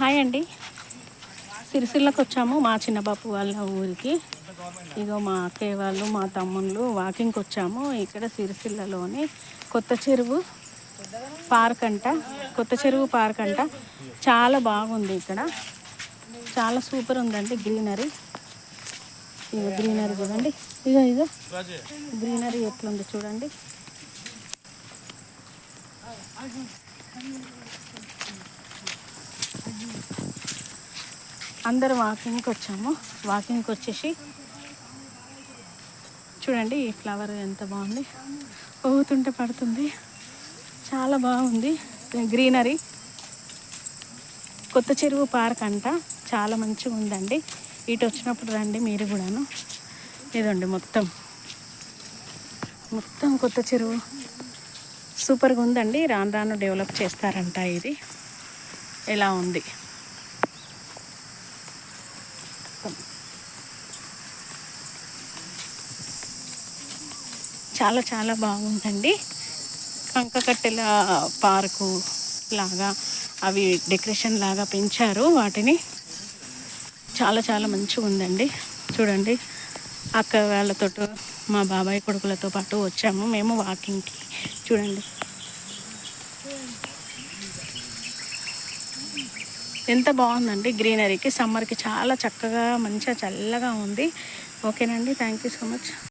Hi అండి. సిరిసిల్లకి వచ్చాము మా చిన్నబాపు వాళ్ళ ఊరికి. ఇగో మా అక్కయ్య వాళ్ళు మా తమ్ముళ్ళు వాకింగ్కి వచ్చాము. ఇక్కడ సిరిసిల్లలోని కొత్త చెరువు పార్క్ అంట. చాలా బాగుంది ఇక్కడ, చాలా సూపర్ ఉందండి. గ్రీనరీ చూడండి. ఇగో గ్రీనరీ ఎట్లుంది చూడండి. అందరు వాకింగ్కి వచ్చాము. వాకింగ్కి వచ్చేసి చూడండి ఈ ఫ్లవర్ ఎంత బాగుంది, పోతుంటే పడుతుంది. చాలా బాగుంది గ్రీనరీ. కొత్త చెరువు పార్క్ అంట, చాలా మంచిగా ఉందండి. ఇటు వచ్చినప్పుడు రండి మీరు కూడాను. ఇదండి మొత్తం కొత్త చెరువు సూపర్గా ఉందండి. రాను రాను డెవలప్ చేస్తారంట. ఇది ఎలా ఉంది, చాలా చాలా బాగుందండి. కంకకట్టెల పార్కు లాగా అవి డెకరేషన్ లాగా పెంచారు వాటిని. చాలా చాలా మంచిగా ఉందండి. చూడండి అక్క వాళ్ళతో మా బాబాయ్ కొడుకులతో పాటు వచ్చాము మేము వాకింగ్కి. చూడండి ఎంత బాగుందండి గ్రీనరీకి. సమ్మర్కి చాలా చక్కగా మంచిగా చల్లగా ఉంది. ఓకేనండి, థ్యాంక్ యూ సో మచ్.